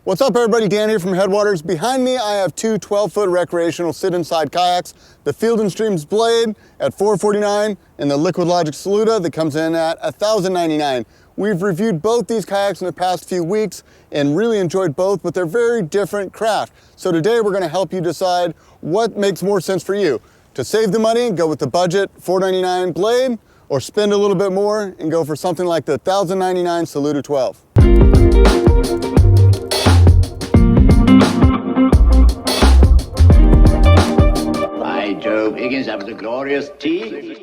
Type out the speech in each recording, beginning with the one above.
What's up everybody, Dan here from Headwaters. Behind me I have two 12-foot recreational sit-inside kayaks, the Field & Stream's Blade at $449 and the Liquidlogic Saluda that comes in at $1,099. We've reviewed both these kayaks in the past few weeks and really enjoyed both, but they're very different craft. So today we're going to help you decide what makes more sense for you. To save the money, go with the budget $499 Blade, or spend a little bit more and go for something like the $1,099 Saluda 12. That was a glorious tea.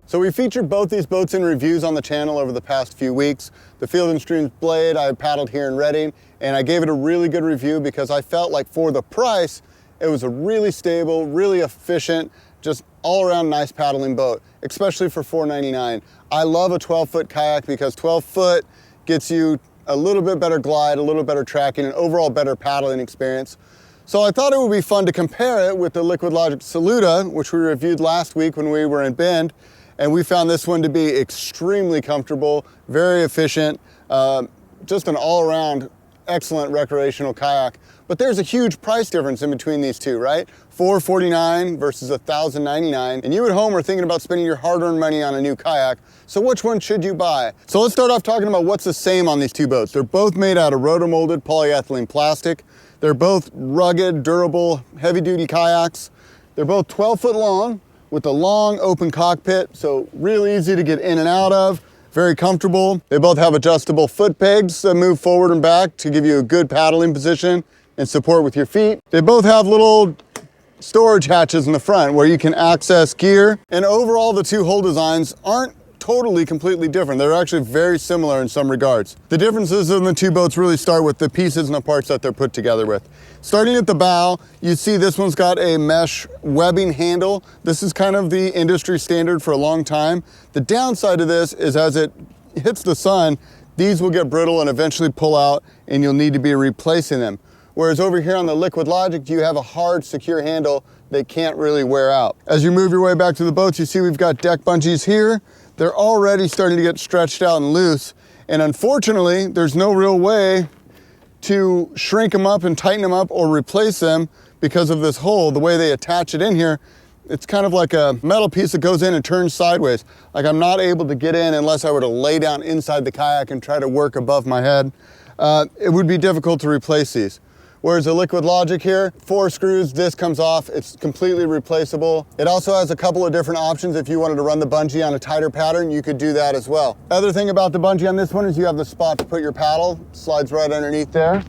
So we featured both these boats in reviews on the channel over the past few weeks. The Field & Stream's Blade I paddled here in Redding, and I gave it a really good review because I felt like for the price, it was a really stable, really efficient, just all around nice paddling boat, especially for $499. I love a 12-foot kayak because 12 foot gets you a little bit better glide, a little better tracking, and overall better paddling experience. So I thought it would be fun to compare it with the Liquidlogic Saluda, which we reviewed last week when we were in Bend, and we found this one to be extremely comfortable, very efficient, just an all-around excellent recreational kayak. But there's a huge price difference in between these two, right? $449 versus $1,099. And you at home are thinking about spending your hard-earned money on a new kayak. So which one should you buy? So let's start off talking about what's the same on these two boats. They're both made out of rotomolded polyethylene plastic. They're both rugged, durable, heavy-duty kayaks. They're both 12-foot long with a long open cockpit, so real easy to get in and out of, very comfortable. They both have adjustable foot pegs that move forward and back to give you a good paddling position and support with your feet. They both have little storage hatches in the front where you can access gear. And overall, the two hull designs aren't totally completely different. They're actually very similar in some regards. The differences in the two boats really start with the pieces and the parts that they're put together with. Starting at the bow, you see this one's got a mesh webbing handle. This is kind of the industry standard for a long time. The downside of this is as it hits the sun, these will get brittle and eventually pull out and you'll need to be replacing them. Whereas over here on the Liquidlogic, you have a hard, secure handle that can't really wear out. As you move your way back to the boats, you see we've got deck bungees here. They're already starting to get stretched out and loose. And unfortunately, there's no real way to shrink them up and tighten them up or replace them because of this hole. The way they attach it in here, it's kind of like a metal piece that goes in and turns sideways. Like I'm not able to get in unless I were to lay down inside the kayak and try to work above my head. It would be difficult to replace these. Whereas the Liquidlogic here, 4 screws, this comes off, it's completely replaceable. It also has a couple of different options. If you wanted to run the bungee on a tighter pattern, you could do that as well. Other thing about the bungee on this one is you have the spot to put your paddle, slides right underneath there.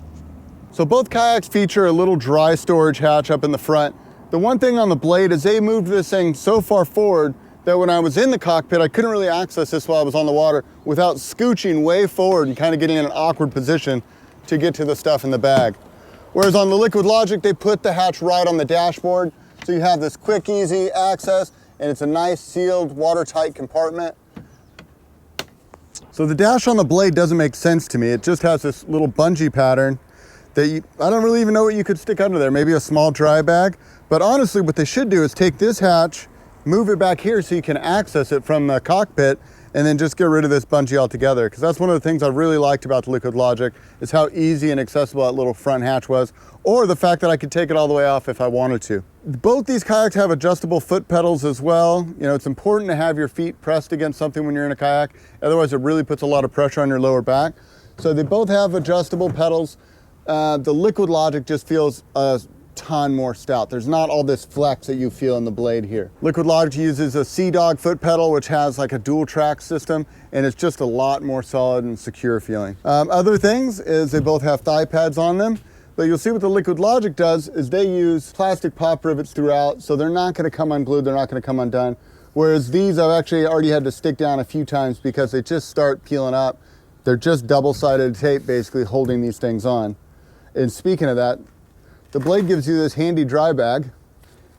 So both kayaks feature a little dry storage hatch up in the front. The one thing on the Blade is they moved this thing so far forward that when I was in the cockpit, I couldn't really access this while I was on the water without scooching way forward and kind of getting in an awkward position to get to the stuff in the bag. Whereas on the Liquidlogic, they put the hatch right on the dashboard. So you have this quick, easy access, and it's a nice sealed, watertight compartment. So the dash on the Blade doesn't make sense to me. It just has this little bungee pattern that I don't really even know what you could stick under there. Maybe a small dry bag. But honestly, what they should do is take this hatch, move it back here so you can access it from the cockpit, and then just get rid of this bungee altogether. Because that's one of the things I really liked about the Liquidlogic is how easy and accessible that little front hatch was, or the fact that I could take it all the way off if I wanted to. Both these kayaks have adjustable foot pedals as well. You know, it's important to have your feet pressed against something when you're in a kayak. Otherwise, it really puts a lot of pressure on your lower back. So they both have adjustable pedals. The Liquidlogic just feels a ton more stout. There's not all this flex that you feel in the Blade here. Liquidlogic uses a Sea Dog foot pedal, which has like a dual track system, and it's just a lot more solid and secure feeling. Other things is they both have thigh pads on them, but you'll see what the Liquidlogic does is they use plastic pop rivets throughout, so they're not going to come unglued, they're not going to come undone. Whereas these I've actually already had to stick down a few times because they just start peeling up. They're just double-sided tape basically holding these things on. And speaking of that, the Blade gives you this handy dry bag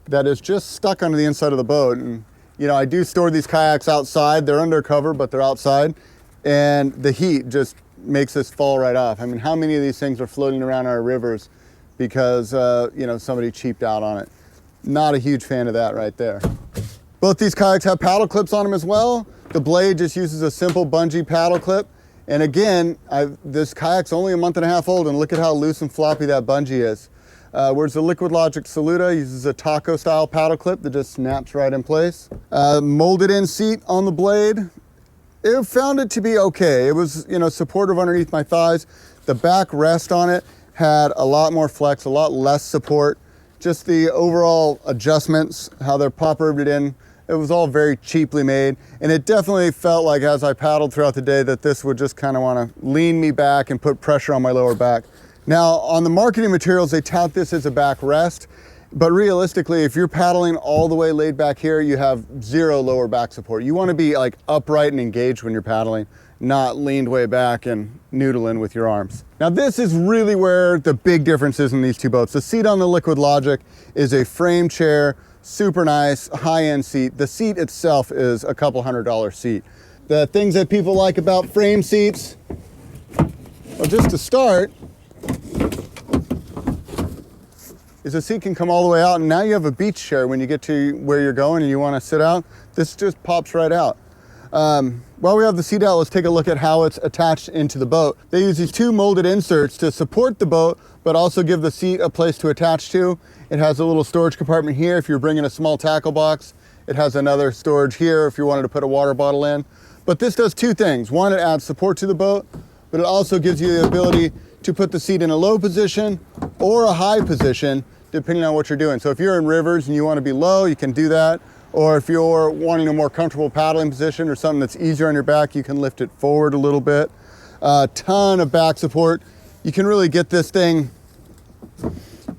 that is just stuck under the inside of the boat. And you know, I do store these kayaks outside. They're undercover, but they're outside. And the heat just makes this fall right off. I mean, how many of these things are floating around our rivers because, you know, somebody cheaped out on it? Not a huge fan of that right there. Both these kayaks have paddle clips on them as well. The Blade just uses a simple bungee paddle clip. And again, this kayak's only a month and a half old, and look at how loose and floppy that bungee is. Whereas the Liquidlogic Saluda uses a taco style paddle clip that just snaps right in place. Molded in seat on the blade. I found it to be okay. It was, supportive underneath my thighs. The back rest on it had a lot more flex, a lot less support. Just the overall adjustments, how they're pop riveted in, it was all very cheaply made. And it definitely felt like as I paddled throughout the day that this would just kind of want to lean me back and put pressure on my lower back. Now, on the marketing materials, they tout this as a backrest, but realistically, if you're paddling all the way laid back here, you have zero lower back support. You want to be like upright and engaged when you're paddling, not leaned way back and noodling with your arms. Now, this is really where the big difference is in these two boats. The seat on the Liquidlogic is a frame chair, super nice, high-end seat. The seat itself is a couple $100 seat. The things that people like about frame seats, well, just to start, is the seat can come all the way out, and now you have a beach chair when you get to where you're going and you want to sit out. This just pops right out. While we have the seat out, let's take a look at how it's attached into the boat. They use these two molded inserts to support the boat, but also give the seat a place to attach to. It has a little storage compartment here if you're bringing a small tackle box. It has another storage here if you wanted to put a water bottle in. But this does two things. One, it adds support to the boat, but it also gives you the ability to put the seat in a low position or a high position, depending on what you're doing. So if you're in rivers and you want to be low, you can do that. Or if you're wanting a more comfortable paddling position or something that's easier on your back, you can lift it forward a little bit. A ton of back support. You can really get this thing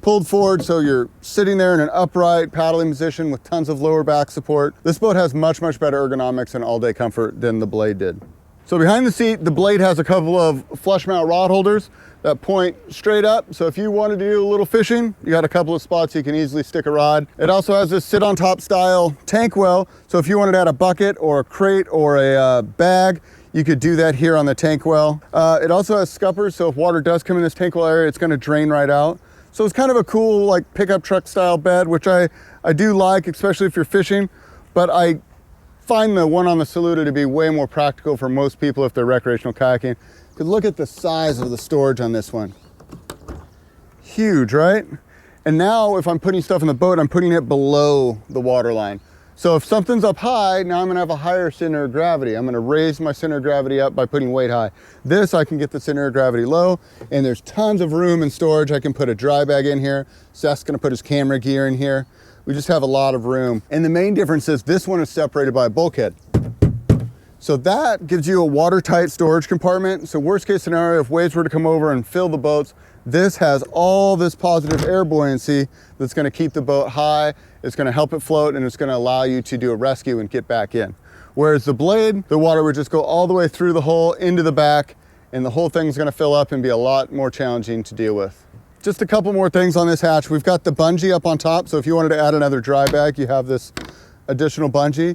pulled forward so you're sitting there in an upright paddling position with tons of lower back support. This boat has much, much better ergonomics and all-day comfort than the Blade did. So behind the seat, the Blade has a couple of flush mount rod holders that point straight up. So if you wanted to do a little fishing, you got a couple of spots you can easily stick a rod. It also has this sit on top style tank well. So if you wanted to add a bucket or a crate or a bag, you could do that here on the tank well. It also has scuppers, so if water does come in this tank well area, it's gonna drain right out. So it's kind of a cool like pickup truck style bed, which I do like, especially if you're fishing, but I find the one on the Saluda to be way more practical for most people if they're recreational kayaking. Because look at the size of the storage on this one. Huge, right? And now if I'm putting stuff in the boat, I'm putting it below the water line. So if something's up high, now I'm gonna have a higher center of gravity. I'm gonna raise my center of gravity up by putting weight high. This, I can get the center of gravity low, and there's tons of room and storage. I can put a dry bag in here. Seth's gonna put his camera gear in here. We just have a lot of room. And the main difference is this one is separated by a bulkhead. So that gives you a watertight storage compartment. So worst case scenario, if waves were to come over and fill the boats, this has all this positive air buoyancy that's gonna keep the boat high, it's gonna help it float, and it's gonna allow you to do a rescue and get back in. Whereas the Blade, the water would just go all the way through the hole into the back, and the whole thing's gonna fill up and be a lot more challenging to deal with. Just a couple more things on this hatch. We've got the bungee up on top, so if you wanted to add another dry bag, you have this additional bungee.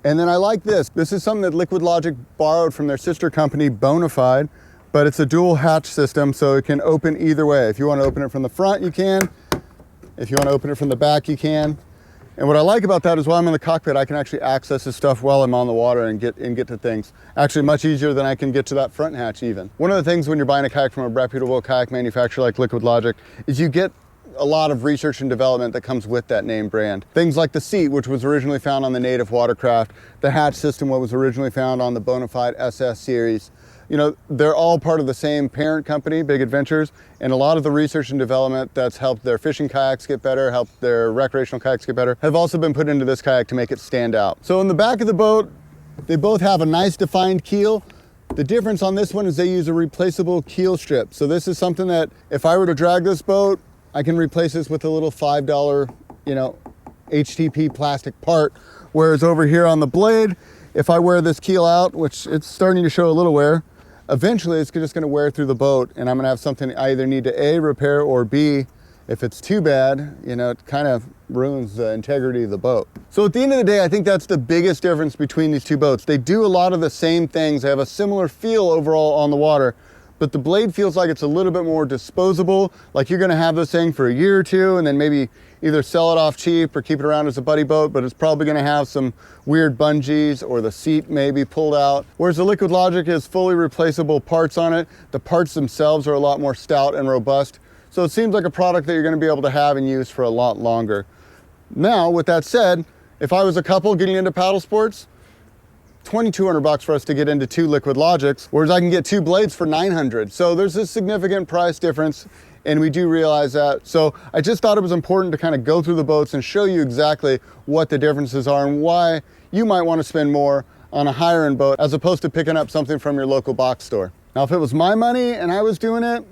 And then I like this. This is something that Liquidlogic borrowed from their sister company, Bonafide, but it's a dual hatch system, so it can open either way. If you want to open it from the front, you can. If you want to open it from the back, you can. And what I like about that is while I'm in the cockpit, I can actually access this stuff while I'm on the water and get to things. Actually, much easier than I can get to that front hatch even. One of the things when you're buying a kayak from a reputable kayak manufacturer like Liquidlogic is you get a lot of research and development that comes with that name brand. Things like the seat, which was originally found on the native watercraft, the hatch system, what was originally found on the Bonafide SS series. You know, they're all part of the same parent company, Big Adventures, and a lot of the research and development that's helped their fishing kayaks get better, helped their recreational kayaks get better, have also been put into this kayak to make it stand out. So in the back of the boat, they both have a nice defined keel. The difference on this one is they use a replaceable keel strip. So this is something that if I were to drag this boat, I can replace this with a little $5, HTP plastic part. Whereas over here on the Blade, if I wear this keel out, which it's starting to show a little wear, eventually it's just gonna wear through the boat, and I'm gonna have something I either need to A, repair, or B, if it's too bad, it kind of ruins the integrity of the boat. So at the end of the day, I think that's the biggest difference between these two boats. They do a lot of the same things. They have a similar feel overall on the water, but the blade feels like it's a little bit more disposable. Like you're gonna have this thing for a year or two and then maybe either sell it off cheap or keep it around as a buddy boat, but it's probably gonna have some weird bungees or the seat maybe pulled out. Whereas the Liquidlogic has fully replaceable parts on it. The parts themselves are a lot more stout and robust. So it seems like a product that you're gonna be able to have and use for a lot longer. Now, with that said, if I was a couple getting into paddle sports, $2,200 for us to get into 2 Liquidlogics, whereas I can get 2 blades for $900. So there's a significant price difference, and we do realize that. So I just thought it was important to kind of go through the boats and show you exactly what the differences are and why you might want to spend more on a higher end boat as opposed to picking up something from your local box store. Now, if it was my money and I was doing it,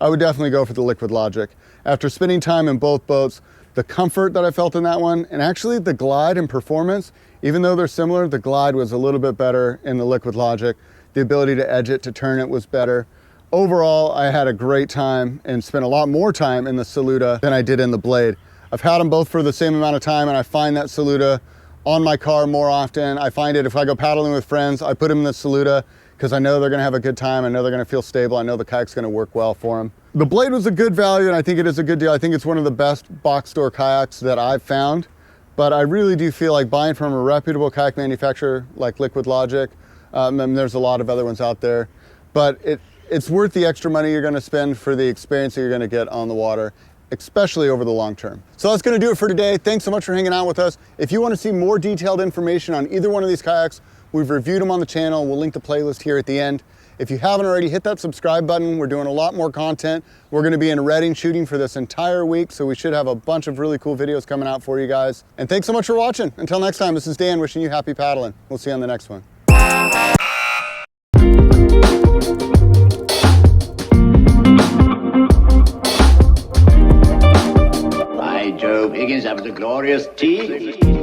I would definitely go for the Liquidlogic. After spending time in both boats, the comfort that I felt in that one, and actually the glide and performance, even though they're similar, the glide was a little bit better in the Liquidlogic. The ability to edge it, to turn it was better. Overall, I had a great time and spent a lot more time in the Saluda than I did in the Blade. I've had them both for the same amount of time, and I find that Saluda on my car more often. I find it if I go paddling with friends, I put them in the Saluda because I know they're gonna have a good time. I know they're gonna feel stable. I know the kayak's gonna work well for them. The Blade was a good value, and I think it is a good deal. I think it's one of the best box store kayaks that I've found. But I really do feel like buying from a reputable kayak manufacturer like Liquidlogic, and there's a lot of other ones out there, but it's worth the extra money you're gonna spend for the experience that you're gonna get on the water, especially over the long term. So that's gonna do it for today. Thanks so much for hanging out with us. If you wanna see more detailed information on either one of these kayaks, we've reviewed them on the channel. We'll link the playlist here at the end. If you haven't already, hit that subscribe button. We're doing a lot more content. We're gonna be in Reading shooting for this entire week, so we should have a bunch of really cool videos coming out for you guys. And thanks so much for watching. Until next time, this is Dan wishing you happy paddling. We'll see you on the next one. By Jove, Higgins, that was a glorious tea.